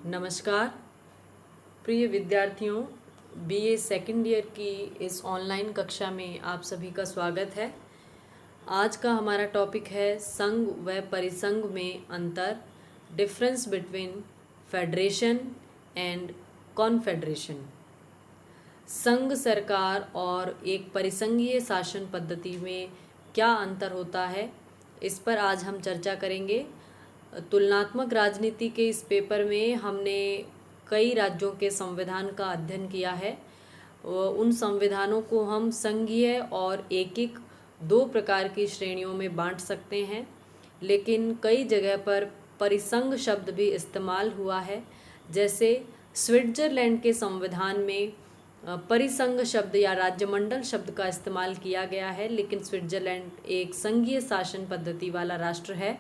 नमस्कार प्रिय विद्यार्थियों, बीए सेकंड ईयर की इस ऑनलाइन कक्षा में आप सभी का स्वागत है। आज का हमारा टॉपिक है संघ व परिसंघ में अंतर, difference between federation and confederation. संघ सरकार और एक परिसंघीय शासन पद्धति में क्या अंतर होता है, इस पर आज हम चर्चा करेंगे। तुलनात्मक राजनीति के इस पेपर में हमने कई राज्यों के संविधान का अध्ययन किया है। उन संविधानों को हम संघीय और एकीक दो प्रकार की श्रेणियों में बांट सकते हैं, लेकिन कई जगह पर परिसंघ शब्द भी इस्तेमाल हुआ है। जैसे स्विट्जरलैंड के संविधान में परिसंघ शब्द या राज्यमंडल शब्द का इस्तेमाल किया गया है, लेकिन स्विट्जरलैंड एक संघीय शासन पद्धति वाला राष्ट्र है।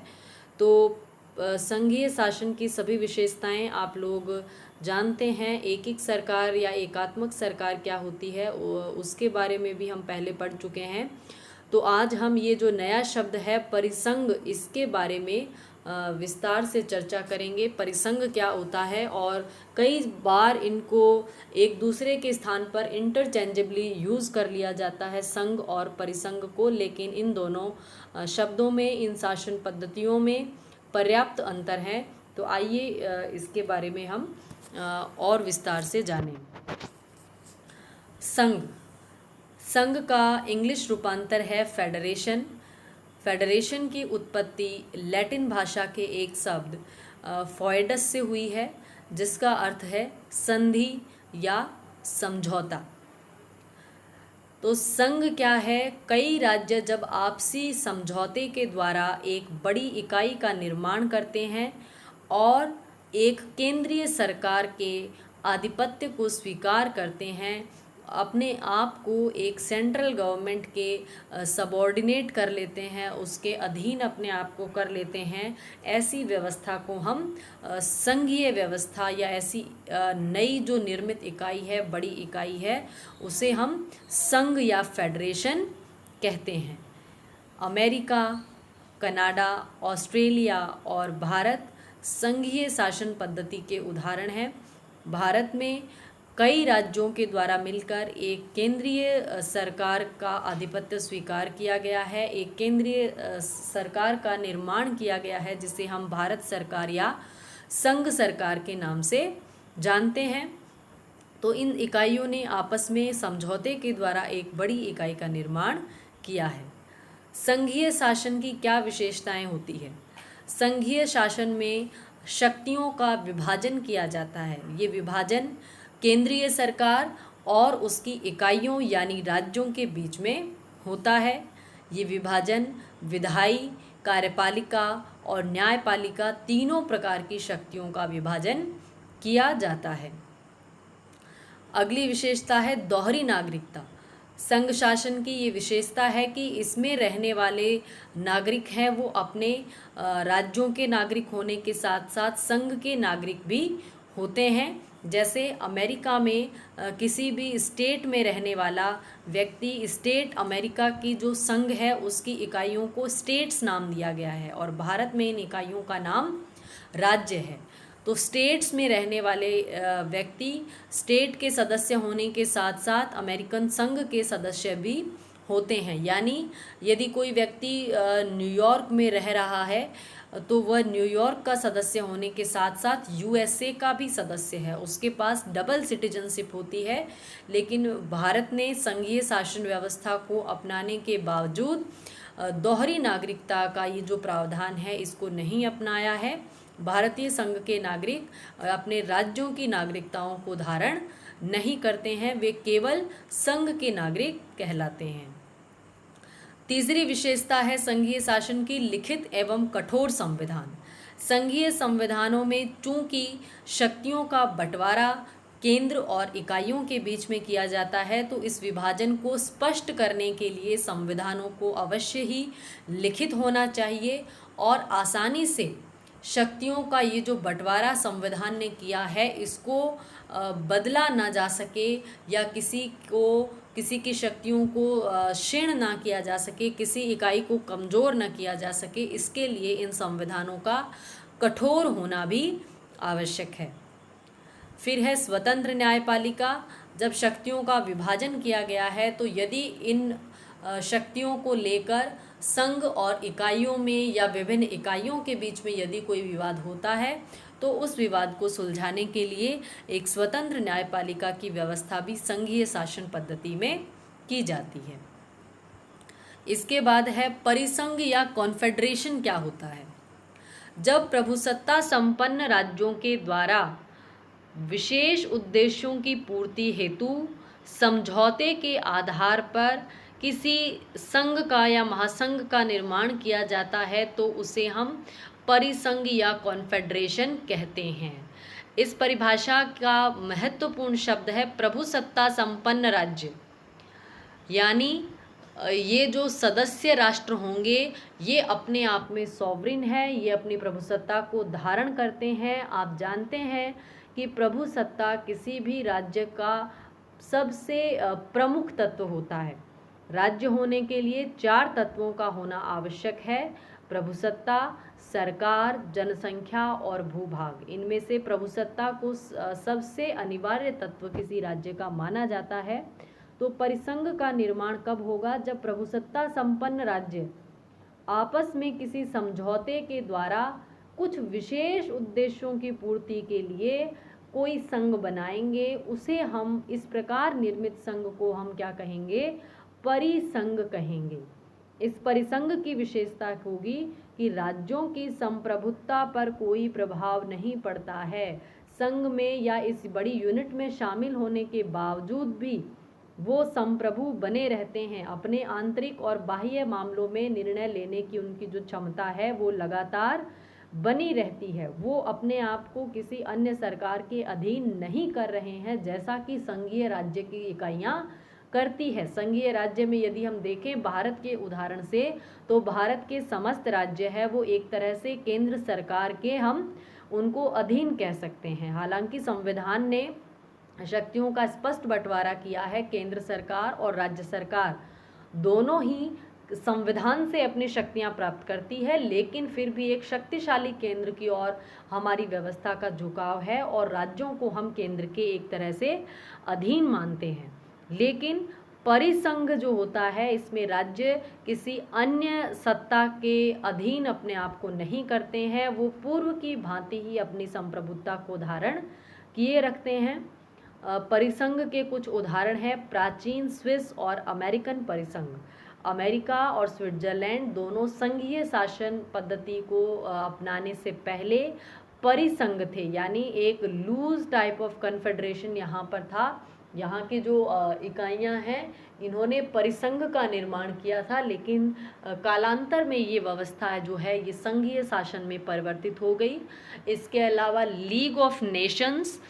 तो संघीय शासन की सभी विशेषताएं आप लोग जानते हैं। एकीक सरकार या एकात्मक सरकार क्या होती है उसके बारे में भी हम पहले पढ़ चुके हैं। तो आज हम ये जो नया शब्द है परिसंघ, इसके बारे में विस्तार से चर्चा करेंगे। परिसंघ क्या होता है और कई बार इनको एक दूसरे के स्थान पर इंटरचेंजेबली यूज़ कर लिया जाता है, संघ और परिसंघ को, लेकिन इन दोनों शब्दों में, इन शासन पद्धतियों में पर्याप्त अंतर है। तो आइए इसके बारे में हम और विस्तार से जानें। संघ संघ का इंग्लिश रूपांतर है फेडरेशन। फेडरेशन की उत्पत्ति लैटिन भाषा के एक शब्द फॉयडस से हुई है, जिसका अर्थ है संधि या समझौता। तो संघ क्या है? कई राज्य जब आपसी समझौते के द्वारा एक बड़ी इकाई का निर्माण करते हैं और एक केंद्रीय सरकार के आधिपत्य को स्वीकार करते हैं, अपने आप को एक सेंट्रल गवर्नमेंट के सबऑर्डिनेट कर लेते हैं, उसके अधीन अपने आप को कर लेते हैं, ऐसी व्यवस्था को हम संघीय व्यवस्था या ऐसी नई जो निर्मित इकाई है, बड़ी इकाई है, उसे हम संघ या फेडरेशन कहते हैं। अमेरिका, कनाडा, ऑस्ट्रेलिया और भारत संघीय शासन पद्धति के उदाहरण हैं। भारत में कई राज्यों के द्वारा मिलकर एक केंद्रीय सरकार का आधिपत्य स्वीकार किया गया है, एक केंद्रीय सरकार का निर्माण किया गया है, जिसे हम भारत सरकार या संघ सरकार के नाम से जानते हैं। तो इन इकाइयों ने आपस में समझौते के द्वारा एक बड़ी इकाई का निर्माण किया है। संघीय शासन की क्या विशेषताएं होती है? संघीय शासन में शक्तियों का विभाजन किया जाता है। ये विभाजन केंद्रीय सरकार और उसकी इकाइयों यानी राज्यों के बीच में होता है। ये विभाजन विधायी, कार्यपालिका और न्यायपालिका तीनों प्रकार की शक्तियों का विभाजन किया जाता है। अगली विशेषता है दोहरी नागरिकता। संघ शासन की ये विशेषता है कि इसमें रहने वाले नागरिक हैं वो अपने राज्यों के नागरिक होने के साथ साथ संघ के नागरिक भी होते हैं। जैसे अमेरिका में किसी भी स्टेट में रहने वाला व्यक्ति, स्टेट अमेरिका की जो संघ है उसकी इकाइयों को स्टेट्स नाम दिया गया है, और भारत में इन इकाइयों का नाम राज्य है। तो स्टेट्स में रहने वाले व्यक्ति स्टेट के सदस्य होने के साथ साथ अमेरिकन संघ के सदस्य भी होते हैं। यानी यदि कोई व्यक्ति न्यूयॉर्क में रह रहा है तो वह न्यूयॉर्क का सदस्य होने के साथ साथ यूएसए का भी सदस्य है, उसके पास डबल सिटीजनशिप होती है। लेकिन भारत ने संघीय शासन व्यवस्था को अपनाने के बावजूद दोहरी नागरिकता का ये जो प्रावधान है इसको नहीं अपनाया है। भारतीय संघ के नागरिक अपने राज्यों की नागरिकताओं को धारण नहीं करते हैं, वे केवल संघ के नागरिक कहलाते हैं। तीसरी विशेषता है संघीय शासन की लिखित एवं कठोर संविधान। संघीय संविधानों में चूंकि शक्तियों का बंटवारा केंद्र और इकाइयों के बीच में किया जाता है, तो इस विभाजन को स्पष्ट करने के लिए संविधानों को अवश्य ही लिखित होना चाहिए और आसानी से शक्तियों का ये जो बंटवारा संविधान ने किया है इसको बदला ना जा सके, या किसी की शक्तियों को क्षीण ना किया जा सके, किसी इकाई को कमज़ोर ना किया जा सके। इसके लिए इन संविधानों का कठोर होना भी आवश्यक है। फिर है स्वतंत्र न्यायपालिका। जब शक्तियों का विभाजन किया गया है तो यदि इन शक्तियों को लेकर संघ और इकाइयों में या विभिन्न इकाइयों के बीच में यदि कोई विवाद होता है तो उस विवाद को सुलझाने के लिए एक स्वतंत्र न्यायपालिका की व्यवस्था भी संघीय शासन पद्धति में की जाती है। इसके बाद है परिसंघ या कॉन्फेडरेशन क्या होता है। जब प्रभुसत्ता संपन्न राज्यों के द्वारा विशेष उद्देश्यों की पूर्ति हेतु समझौते के आधार पर किसी संघ का या महासंघ का निर्माण किया जाता है तो उसे हम परिसंघ या कॉन्फेडरेशन कहते हैं। इस परिभाषा का महत्वपूर्ण शब्द है प्रभुसत्ता संपन्न राज्य, यानी ये जो सदस्य राष्ट्र होंगे ये अपने आप में सॉवरिन है, ये अपनी प्रभुसत्ता को धारण करते हैं। आप जानते हैं कि प्रभुसत्ता किसी भी राज्य का सबसे प्रमुख तत्व होता है। राज्य होने के लिए 4 तत्वों का होना आवश्यक है: प्रभुसत्ता, सरकार, जनसंख्या और भूभाग। इनमें से प्रभुसत्ता को सबसे अनिवार्य तत्व किसी राज्य का माना जाता है। तो परिसंघ का निर्माण कब होगा? जब प्रभुसत्ता संपन्न राज्य आपस में किसी समझौते के द्वारा कुछ विशेष उद्देश्यों की पूर्ति के लिए कोई संघ बनाएंगे। उसे हम इस प्रकार निर्मित संघ को हम क्या कहेंगे? परिसंघ कहेंगे। इस परिसंघ की विशेषता होगी कि राज्यों की संप्रभुता पर कोई प्रभाव नहीं पड़ता है। संघ में या इस बड़ी यूनिट में शामिल होने के बावजूद भी वो संप्रभु बने रहते हैं। अपने आंतरिक और बाह्य मामलों में निर्णय लेने की उनकी जो क्षमता है वो लगातार बनी रहती है। वो अपने आप को किसी अन्य सरकार के अधीन नहीं कर रहे हैं, जैसा कि संघीय राज्य की इकाइयां करती है। संघीय राज्य में यदि हम देखें भारत के उदाहरण से, तो भारत के समस्त राज्य है वो एक तरह से केंद्र सरकार के हम उनको अधीन कह सकते हैं। हालांकि संविधान ने शक्तियों का स्पष्ट बंटवारा किया है। केंद्र सरकार और राज्य सरकार दोनों ही संविधान से अपनी शक्तियां प्राप्त करती है, लेकिन फिर भी एक शक्तिशाली केंद्र की ओर हमारी व्यवस्था का झुकाव है और राज्यों को हम केंद्र के एक तरह से अधीन मानते हैं। लेकिन परिसंघ जो होता है इसमें राज्य किसी अन्य सत्ता के अधीन अपने आप को नहीं करते हैं, वो पूर्व की भांति ही अपनी संप्रभुता को धारण किए रखते हैं। परिसंघ के कुछ उदाहरण हैं प्राचीन स्विस और अमेरिकन परिसंघ। अमेरिका और स्विट्जरलैंड दोनों संघीय शासन पद्धति को अपनाने से पहले परिसंघ थे, यानी एक लूज टाइप ऑफ कन्फेडरेशन यहाँ पर था। यहाँ की जो इकाइयाँ हैं इन्होंने परिसंघ का निर्माण किया था, लेकिन कालांतर में ये व्यवस्था जो है ये संघीय शासन में परिवर्तित हो गई। इसके अलावा लीग ऑफ नेशंस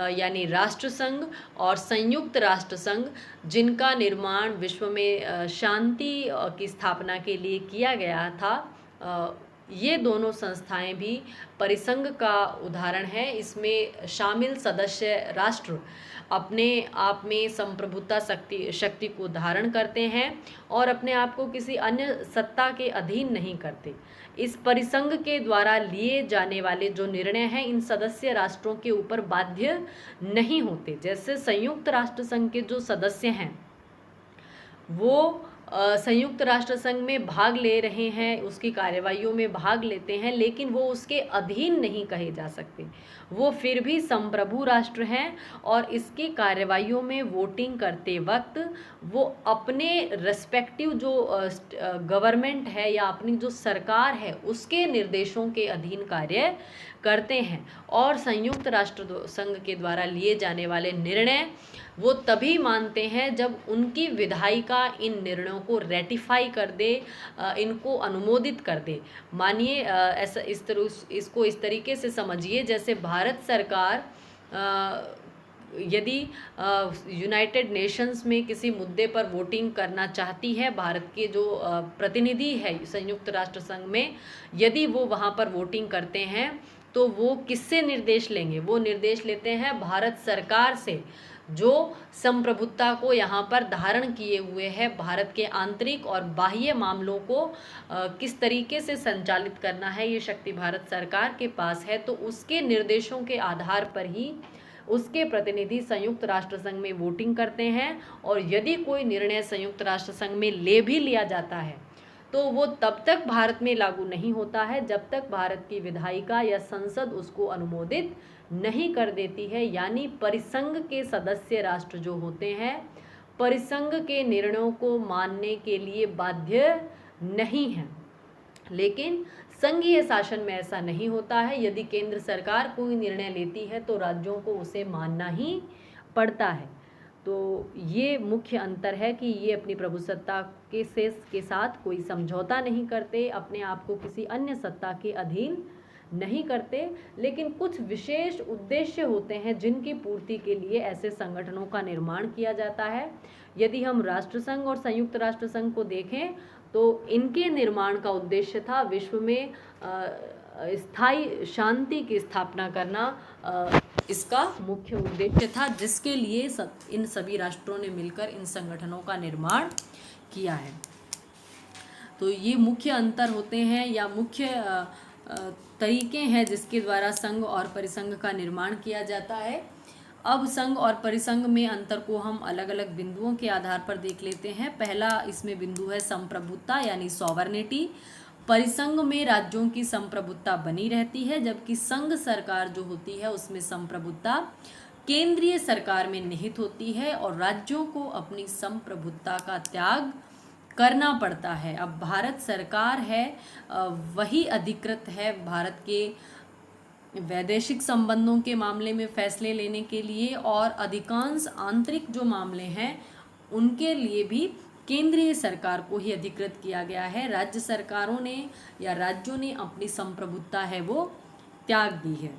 यानी राष्ट्र संघ और संयुक्त राष्ट्र संघ, जिनका निर्माण विश्व में शांति की स्थापना के लिए किया गया था, ये दोनों संस्थाएं भी परिसंघ का उदाहरण है। इसमें शामिल सदस्य राष्ट्र अपने आप में संप्रभुता शक्ति को धारण करते हैं और अपने आप को किसी अन्य सत्ता के अधीन नहीं करते। इस परिसंघ के द्वारा लिए जाने वाले जो निर्णय हैं इन सदस्य राष्ट्रों के ऊपर बाध्य नहीं होते। जैसे संयुक्त राष्ट्र संघ के जो सदस्य हैं वो संयुक्त राष्ट्र संघ में भाग ले रहे हैं, उसकी कार्यवाहियों में भाग लेते हैं, लेकिन वो उसके अधीन नहीं कहे जा सकते। वो फिर भी संप्रभु राष्ट्र हैं और इसकी कार्यवाहियों में वोटिंग करते वक्त वो अपने रेस्पेक्टिव जो गवर्नमेंट है या अपनी जो सरकार है उसके निर्देशों के अधीन कार्य करते हैं। और संयुक्त राष्ट्र संघ के द्वारा लिए जाने वाले निर्णय वो तभी मानते हैं जब उनकी विधायिका इन निर्णयों को रेटिफाई कर दे, इनको अनुमोदित कर दे। मानिए ऐसा इसको इस तरीके से समझिए, जैसे भारत सरकार यदि यूनाइटेड नेशंस में किसी मुद्दे पर वोटिंग करना चाहती है, भारत के जो प्रतिनिधि है संयुक्त राष्ट्र संघ में, यदि वो वहाँ पर वोटिंग करते हैं तो वो किससे निर्देश लेंगे? वो निर्देश लेते हैं भारत सरकार से, जो संप्रभुता को यहाँ पर धारण किए हुए है। भारत के आंतरिक और बाह्य मामलों को किस तरीके से संचालित करना है ये शक्ति भारत सरकार के पास है। तो उसके निर्देशों के आधार पर ही उसके प्रतिनिधि संयुक्त राष्ट्र संघ में वोटिंग करते हैं, और यदि कोई निर्णय संयुक्त राष्ट्र संघ में ले लिया जाता है तो वो तब तक भारत में लागू नहीं होता है जब तक भारत की विधायिका या संसद उसको अनुमोदित नहीं कर देती है। यानी परिसंघ के सदस्य राष्ट्र जो होते हैं परिसंघ के निर्णयों को मानने के लिए बाध्य नहीं हैं। लेकिन संघीय शासन में ऐसा नहीं होता है। यदि केंद्र सरकार कोई निर्णय लेती है तो राज्यों को उसे मानना ही पड़ता है। तो ये मुख्य अंतर है कि ये अपनी प्रभुसत्ता के साथ कोई समझौता नहीं करते, अपने आप को किसी अन्य सत्ता के अधीन नहीं करते, लेकिन कुछ विशेष उद्देश्य होते हैं जिनकी पूर्ति के लिए ऐसे संगठनों का निर्माण किया जाता है। यदि हम राष्ट्रसंघ और संयुक्त राष्ट्र संघ को देखें तो इनके निर्माण का उद्देश्य था विश्व में स्थायी शांति की स्थापना करना, इसका मुख्य उद्देश्य था, जिसके लिए इन सभी राष्ट्रों ने मिलकर इन संगठनों का निर्माण किया है। तो ये मुख्य अंतर होते हैं या मुख्य तरीके हैं जिसके द्वारा संघ और परिसंघ का निर्माण किया जाता है। अब संघ और परिसंघ में अंतर को हम अलग अलग बिंदुओं के आधार पर देख लेते हैं। पहला इसमें बिंदु है संप्रभुता यानी सॉवरनिटी। परिसंघ में राज्यों की संप्रभुता बनी रहती है, जबकि संघ सरकार जो होती है उसमें संप्रभुता केंद्रीय सरकार में निहित होती है और राज्यों को अपनी संप्रभुता का त्याग करना पड़ता है। अब भारत सरकार है वही अधिकृत है भारत के वैदेशिक संबंधों के मामले में फैसले लेने के लिए, और अधिकांश आंतरिक जो मामले हैं उनके लिए भी केंद्रीय सरकार को ही अधिकृत किया गया है। राज्य सरकारों ने या राज्यों ने अपनी संप्रभुता है वो त्याग दी है।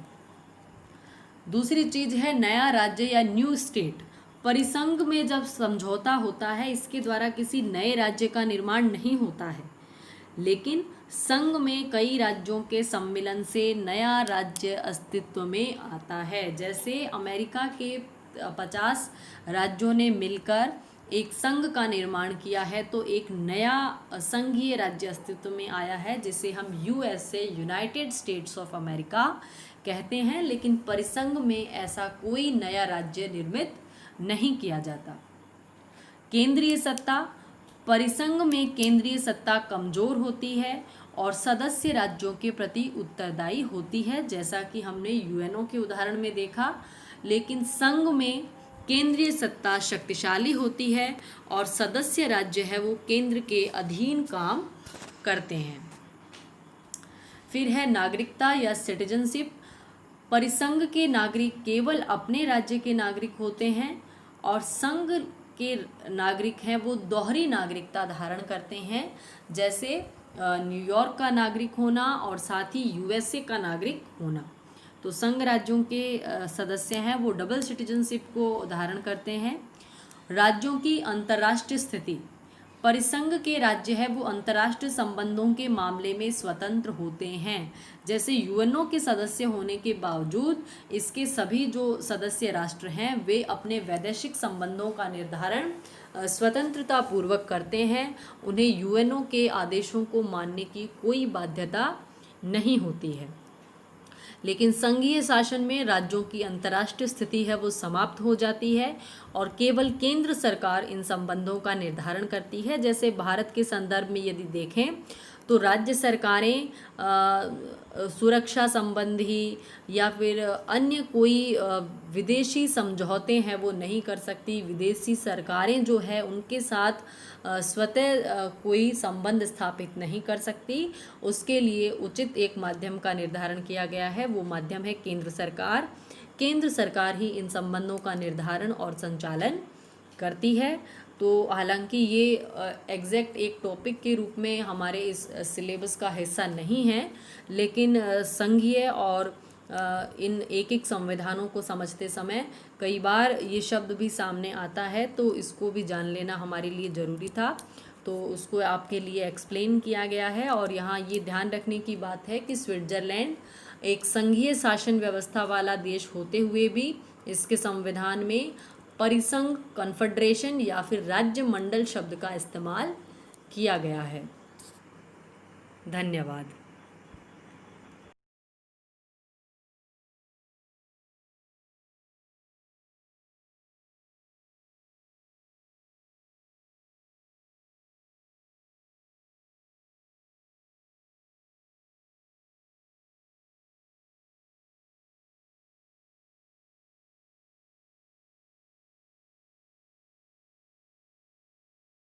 दूसरी चीज है नया राज्य या न्यू स्टेट। परिसंघ में जब समझौता होता है इसके द्वारा किसी नए राज्य का निर्माण नहीं होता है, लेकिन संघ में कई राज्यों के सम्मिलन से नया राज्य अस्तित्व में आता है। जैसे अमेरिका के 50 राज्यों ने मिलकर एक संघ का निर्माण किया है, तो एक नया संघीय राज्य अस्तित्व में आया है जिसे हम USA United states of America कहते हैं। लेकिन परिसंघ में ऐसा कोई नया राज्य निर्मित नहीं किया जाता। केंद्रीय सत्ता। परिसंघ में केंद्रीय सत्ता कमजोर होती है और सदस्य राज्यों के प्रति उत्तरदायी होती है, जैसा कि हमने यूएनओ के उदाहरण में देखा। लेकिन संघ में केंद्रीय सत्ता शक्तिशाली होती है और सदस्य राज्य है वो केंद्र के अधीन काम करते हैं। फिर है नागरिकता या सिटीजनशिप। परिसंघ के नागरिक केवल अपने राज्य के नागरिक होते हैं और संघ के नागरिक हैं वो दोहरी नागरिकता धारण करते हैं, जैसे न्यूयॉर्क का नागरिक होना और साथ ही यूएसए का नागरिक होना। तो संघ राज्यों के सदस्य हैं वो डबल सिटीजनशिप को धारण करते हैं। राज्यों की अंतर्राष्ट्रीय स्थिति। परिसंघ के राज्य है वो अंतर्राष्ट्रीय संबंधों के मामले में स्वतंत्र होते हैं। जैसे यूएनओ के सदस्य होने के बावजूद इसके सभी जो सदस्य राष्ट्र हैं वे अपने वैदेशिक संबंधों का निर्धारण स्वतंत्रता पूर्वक करते हैं। उन्हें यूएनओ के आदेशों को मानने की कोई बाध्यता नहीं होती है। लेकिन संघीय शासन में राज्यों की अंतर्राष्ट्रीय स्थिति है वो समाप्त हो जाती है और केवल केंद्र सरकार इन संबंधों का निर्धारण करती है। जैसे भारत के संदर्भ में यदि देखें तो राज्य सरकारें सुरक्षा संबंधी या फिर अन्य कोई विदेशी समझौते हैं वो नहीं कर सकती। विदेशी सरकारें जो है उनके साथ स्वतः कोई संबंध स्थापित नहीं कर सकती। उसके लिए उचित एक माध्यम का निर्धारण किया गया है, वो माध्यम है केंद्र सरकार। केंद्र सरकार ही इन संबंधों का निर्धारण और संचालन करती है। तो हालांकि ये एग्जैक्ट एक टॉपिक के रूप में हमारे इस सिलेबस का हिस्सा नहीं है, लेकिन संघीय और इन एक एक संविधानों को समझते समय कई बार ये शब्द भी सामने आता है, तो इसको भी जान लेना हमारे लिए ज़रूरी था। तो उसको आपके लिए एक्सप्लेन किया गया है। और यहाँ ये ध्यान रखने की बात है कि स्विट्ज़रलैंड एक संघीय शासन व्यवस्था वाला देश होते हुए भी इसके संविधान में परिसंघ, कन्फेडरेशन या फिर राज्य मंडल शब्द का इस्तेमाल किया गया है। धन्यवाद।